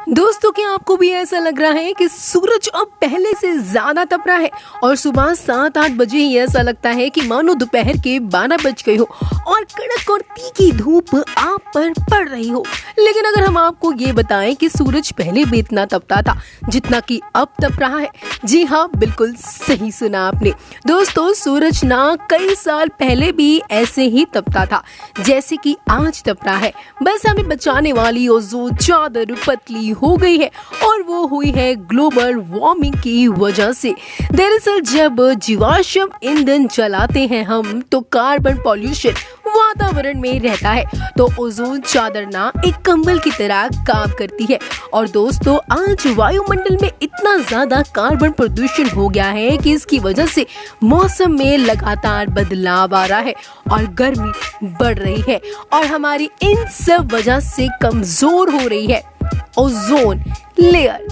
दोस्तों, क्या आपको भी ऐसा लग रहा है कि सूरज अब पहले से ज्यादा तप रहा है और सुबह 7-8 बजे ही ऐसा लगता है कि मानो दोपहर के 12 बज गए हो और कड़क और तीखी धूप आप पर पड़ रही हो। लेकिन अगर हम आपको ये बताएं कि सूरज पहले भी इतना तपता था जितना कि अब तप रहा है, जी हाँ, बिल्कुल सही सुना आपने। दोस्तों, सूरज ना कई साल पहले भी ऐसे ही तपता था जैसे कि आज तप रहा है। बस हमें बचाने वाली ओजोन चादर पतली हो गई है और वो हुई है ग्लोबल वार्मिंग की वजह से। दरअसल जब जीवाश्म ईंधन जलाते हैं हम तो कार्बन पॉल्यूशन वातावरण में रहता है, तो ओजोन चादर ना एक कंबल की तरह काम करती है। और दोस्तों, आज वायुमंडल में इतना ज्यादा कार्बन प्रदूषण हो गया है कि इसकी वजह से मौसम में लगातार बदलाव आ रहा है और गर्मी बढ़ रही है और हमारी इन सब वजह से कमजोर हो रही है ओजोन लेयर।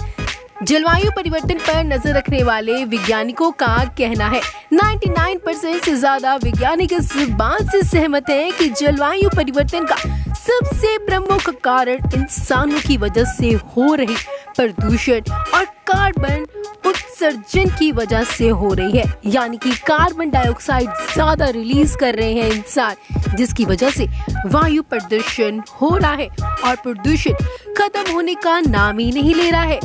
जलवायु परिवर्तन पर नजर रखने वाले वैज्ञानिकों का कहना है 99% से ज्यादा वैज्ञानिक इस बात से सहमत हैं कि जलवायु परिवर्तन का सबसे प्रमुख कारण इंसानों की वजह से हो रही प्रदूषण और कार्बन उत्सर्जन की वजह से हो रही है। यानी कि कार्बन डाइऑक्साइड ज्यादा रिलीज कर रहे हैं इंसान, जिसकी वजह से वायु प्रदूषण हो रहा है और प्रदूषण खत्म होने का नाम ही नहीं ले रहा है।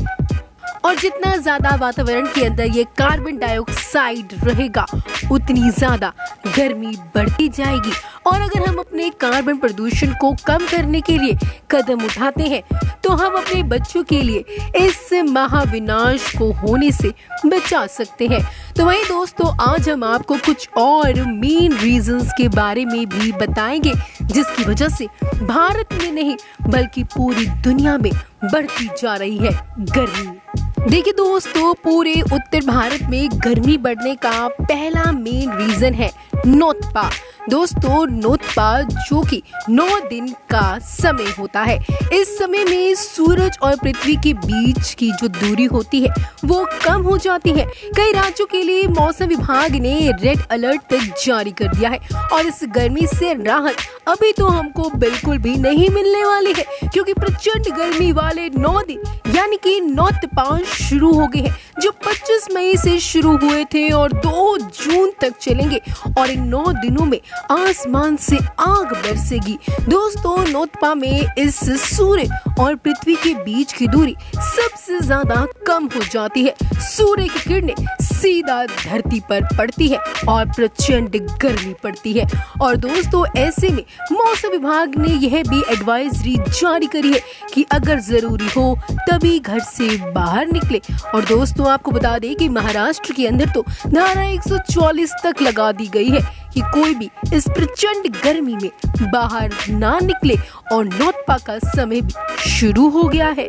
और जितना ज्यादा वातावरण के अंदर ये कार्बन डाइऑक्साइड रहेगा उतनी ज्यादा गर्मी बढ़ती जाएगी। और अगर हम अपने कार्बन प्रदूषण को कम करने के लिए कदम उठाते हैं तो हम अपने बच्चों के लिए इस महाविनाश को होने से बचा सकते हैं। तो वहीं दोस्तों, आज हम आपको कुछ और मेन रीजंस के बारे में भी बताएंगे जिसकी वजह से भारत में नहीं बल्कि पूरी दुनिया में बढ़ती जा रही है गर्मी। देखिए दोस्तों, पूरे उत्तर भारत में गर्मी बढ़ने का पहला मेन रीजन है नोतपा। दोस्तों, नोतपा जो कि 9 दिन का समय होता है। इस समय में सूरज और पृथ्वी के बीच की जो दूरी होती है वो कम हो जाती है। कई राज्यों के लिए मौसम विभाग ने रेड अलर्ट तक जारी कर दिया है और इस गर्मी से राहत अभी तो हमको बिल्कुल भी नहीं मिलने वाली है, क्योंकि प्रचंड गर्मी वाले 9 दिन यानी कि नोतपा शुरू हो गए हैं, जो 25 मई से शुरू हुए थे और 2 जून तक चलेंगे और इन 9 दिनों में आसमान से आग बरसेगी। दोस्तों, नोतपा में इस सूर्य और पृथ्वी के बीच की दूरी सबसे ज्यादा कम हो जाती है। सूर्य की किरणें सीधा धरती पर पड़ती है और प्रचंड गर्मी पड़ती है। और दोस्तों, ऐसे में मौसम विभाग ने यह भी एडवाइजरी जारी करी है कि अगर जरूरी हो तभी घर से बाहर निकले। और दोस्तों, आपको बता दें कि महाराष्ट्र के अंदर तो धारा 144 तक लगा दी गई है कि कोई भी इस प्रचंड गर्मी में बाहर ना निकले और नोतपा का समय भी शुरू हो गया है।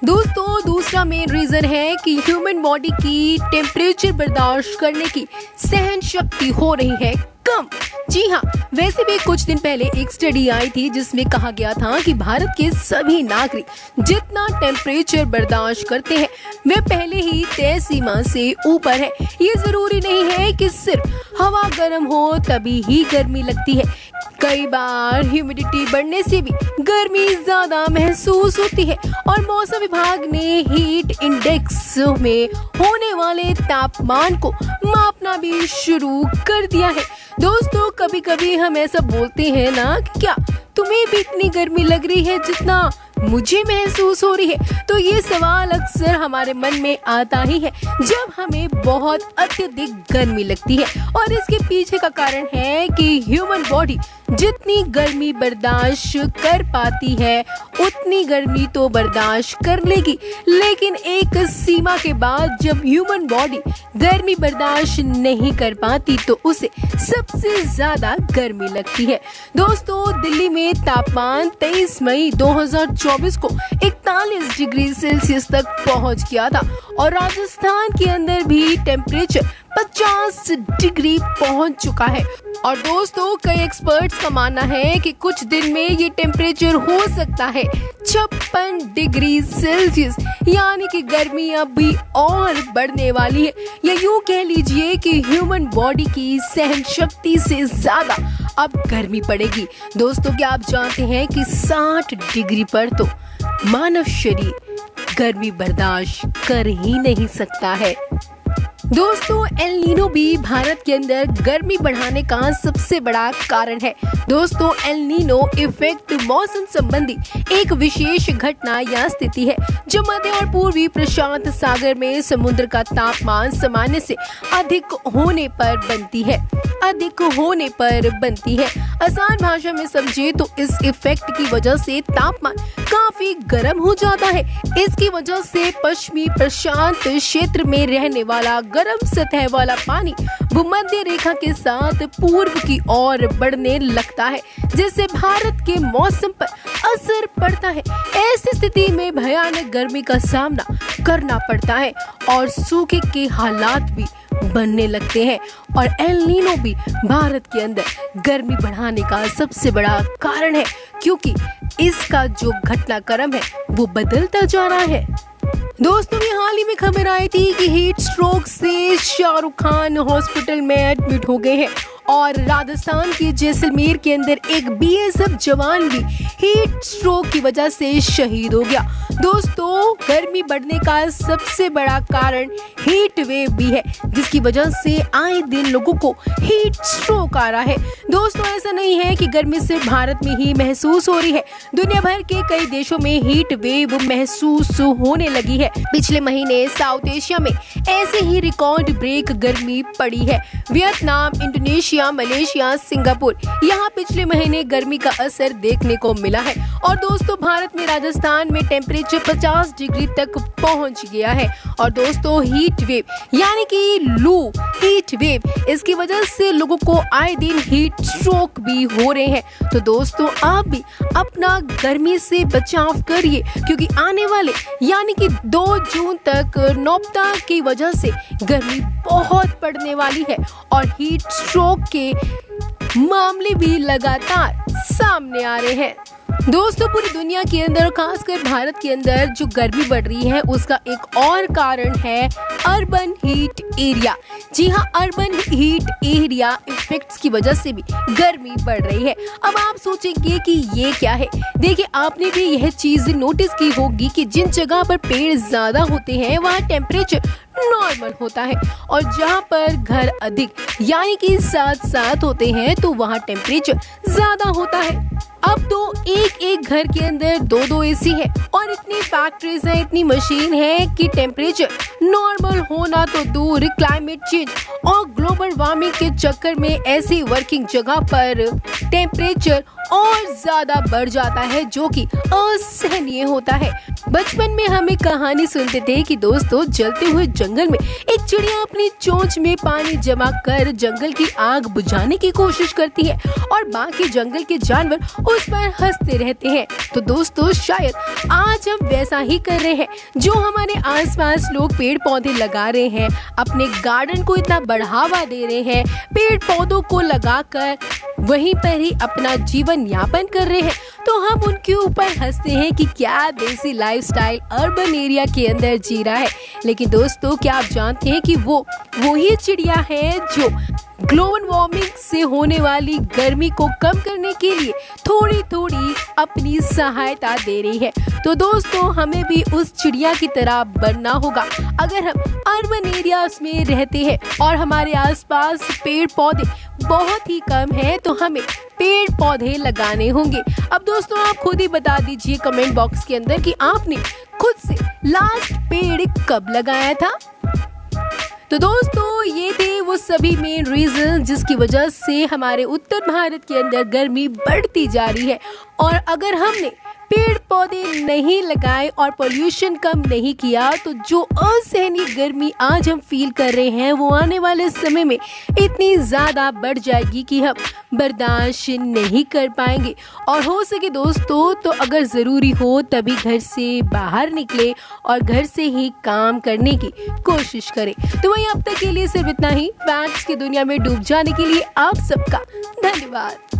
दोस्तों, दूसरा मेन रीजन है कि ह्यूमन बॉडी की टेम्परेचर बर्दाश्त करने की सहन शक्ति हो रही है कम। जी हाँ, वैसे भी कुछ दिन पहले एक स्टडी आई थी जिसमें कहा गया था कि भारत के सभी नागरिक जितना टेम्परेचर बर्दाश्त करते हैं वे पहले ही तय सीमा से ऊपर है। ये जरूरी नहीं है कि सिर्फ हवा गर्म हो तभी ही गर्मी लगती है। कई बार ह्यूमिडिटी बढ़ने से भी गर्मी ज्यादा महसूस होती है और मौसम विभाग ने हीट इंडेक्स में होने वाले तापमान को मापना भी शुरू कर दिया है। दोस्तों, कभी कभी हम ऐसा बोलते हैं ना कि क्या तुम्हें भी इतनी गर्मी लग रही है जितना मुझे महसूस हो रही है। तो ये सवाल अक्सर हमारे मन में आता ही है जब हमें बहुत अत्यधिक गर्मी लगती है। और इसके पीछे का कारण है कि ह्यूमन बॉडी जितनी गर्मी बर्दाश्त कर पाती है उतनी गर्मी तो बर्दाश्त कर लेगी, लेकिन एक सीमा के बाद जब ह्यूमन बॉडी गर्मी बर्दाश्त नहीं कर पाती तो उसे सबसे ज्यादा गर्मी लगती है। दोस्तों, दिल्ली में तापमान 23 मई 2024 को 41 डिग्री सेल्सियस तक पहुंच गया था और राजस्थान के अंदर भी टेम्परेचर 50 डिग्री पहुंच चुका है। और दोस्तों, कई एक्सपर्ट्स का मानना है कि कुछ दिन में ये टेम्परेचर हो सकता है 56 डिग्री सेल्सियस, यानी कि गर्मी अभी और बढ़ने वाली है। या यूं कह लीजिए कि ह्यूमन बॉडी की सहन शक्ति से ज्यादा अब गर्मी पड़ेगी। दोस्तों क्या आप जानते हैं कि 60 डिग्री पर तो मानव शरीर गर्मी बर्दाश्त कर ही नहीं सकता है। दोस्तों एल नीनो भी भारत के अंदर गर्मी बढ़ाने का सबसे बड़ा कारण है। दोस्तों एल नीनो इफेक्ट मौसम संबंधी एक विशेष घटना या स्थिति है जो मध्य और पूर्वी प्रशांत सागर में समुद्र का तापमान सामान्य से अधिक होने पर बनती है। आसान भाषा में समझे तो इस इफेक्ट की वजह से तापमान काफी गर्म हो जाता है। इसकी वजह से पश्चिमी प्रशांत क्षेत्र में रहने वाला गर्म सतह वाला पानी भूमध्य रेखा के साथ पूर्व की ओर बढ़ने लगता है, जिससे भारत के मौसम पर असर पड़ता है। ऐसी स्थिति में भयानक गर्मी का सामना करना पड़ता है और सूखे के हालात भी बनने लगते हैं। और एल नीनो भी भारत के अंदर गर्मी बढ़ाने का सबसे बड़ा कारण है, क्योंकि इसका जो घटनाक्रम है वो बदलता जा रहा है। दोस्तों ये हाल ही में खबर आई थी कि हीट स्ट्रोक से शाहरुख खान हॉस्पिटल में एडमिट हो गए हैं और राजस्थान के जैसलमेर के अंदर एक बीएसएफ जवान भी हीट स्ट्रोक की वजह से शहीद हो गया। दोस्तों गर्मी बढ़ने का सबसे बड़ा कारण हीट वेव भी है, जिसकी वजह से आए दिन लोगों को हीट स्ट्रोक आ रहा है। दोस्तों ऐसा नहीं है कि गर्मी सिर्फ भारत में ही महसूस हो रही है, दुनिया भर के कई देशों में हीट वेव महसूस होने लगी है। पिछले महीने साउथ एशिया में ऐसे ही रिकॉर्ड ब्रेक गर्मी पड़ी है। वियतनाम, इंडोनेशिया, मलेशिया, सिंगापुर, यहाँ पिछले महीने गर्मी का असर देखने को मिला है। और दोस्तों भारत में राजस्थान में टेम्परेचर 50 डिग्री तक पहुंच गया है। और दोस्तों हीट वेव यानी कि लू हीट वेव, इसकी वजह से लोगों को आए दिन हीट स्ट्रोक भी हो रहे हैं। तो दोस्तों आप भी अपना गर्मी से बचाव करिए, क्योंकि आने वाले यानी कि 2 जून तक नौबता की वजह से गर्मी बहुत बढ़ने वाली है और हीट स्ट्रोक के मामले भी लगातार सामने आ रहे हैं। दोस्तों पूरी दुनिया के अंदर खासकर भारत के अंदर जो गर्मी बढ़ रही है उसका एक और कारण है अर्बन हीट एरिया। जी हाँ, अर्बन हीट एरिया इफेक्ट्स की वजह से भी गर्मी बढ़ रही है। अब आप सोचेंगे कि ये क्या है। देखिए आपने भी यह चीज नोटिस की होगी कि जिन जगह पर पेड़ ज्यादा होते हैं वहाँ टेम्परेचर नॉर्मल होता है, और जहाँ पर घर अधिक यानी कि साथ साथ होते हैं तो वहाँ टेम्परेचर ज्यादा होता है। अब तो एक घर के अंदर 2 एसी है और इतनी फैक्ट्रीज है, इतनी मशीन है कि टेम्परेचर नॉर्मल होना तो दूर, क्लाइमेट चेंज और ग्लोबल वार्मिंग के चक्कर में ऐसी वर्किंग जगह पर टेम्परेचर और ज्यादा बढ़ जाता है, जो कि असहनीय होता है। बचपन में हमें कहानी सुनते थे कि दोस्तों जलते हुए जंगल में एक चिड़िया अपनी चोंच में पानी जमा कर जंगल की आग बुझाने की कोशिश करती है और बाकी जंगल के जानवर उस पर हंसते रहते हैं। तो दोस्तों शायद आज हम वैसा ही कर रहे हैं। जो हमारे आसपास लोग पेड़ पौधे लगा रहे हैं, अपने गार्डन को इतना बढ़ावा दे रहे हैं, पेड़ पौधों को लगाकर वहीं पर ही अपना जीवन यापन कर रहे हैं, तो हम उनके ऊपर हंसते हैं कि क्या देसी लाइफस्टाइल अर्बन एरिया के अंदर जी रहा है। लेकिन दोस्तों क्या आप जानते हैं कि वो ही चिड़िया है जो ग्लोबल वार्मिंग से होने वाली गर्मी को कम करने के लिए थोड़ी थोड़ी अपनी सहायता दे रही है। तो दोस्तों हमें भी उस चिड़िया की तरह बनना होगा। अगर हम अर्बन एरियाज में रहते हैं और हमारे आसपास पेड़ पौधे बहुत ही कम है, तो हमें पेड़ पौधे लगाने होंगे। अब दोस्तों आप खुद ही बता दीजिए कमेंट बॉक्स के अंदर कि आपने खुद से लास्ट पेड़ कब लगाया था। तो दोस्तों ये थे वो सभी मेन रीजन जिसकी वजह से हमारे उत्तर भारत के अंदर गर्मी बढ़ती जा रही है। और अगर हमने पेड़ पौधे नहीं लगाए और पोल्यूशन कम नहीं किया, तो जो असहनीय गर्मी आज हम फील कर रहे हैं वो आने वाले समय में इतनी ज़्यादा बढ़ जाएगी कि हम बर्दाश्त नहीं कर पाएंगे। और हो सके दोस्तों तो अगर ज़रूरी हो तभी घर से बाहर निकले और घर से ही काम करने की कोशिश करें। तो वही अब तक के लिए सिर्फ इतना ही। फैक्ट्स की दुनिया में डूब जाने के लिए आप सबका धन्यवाद।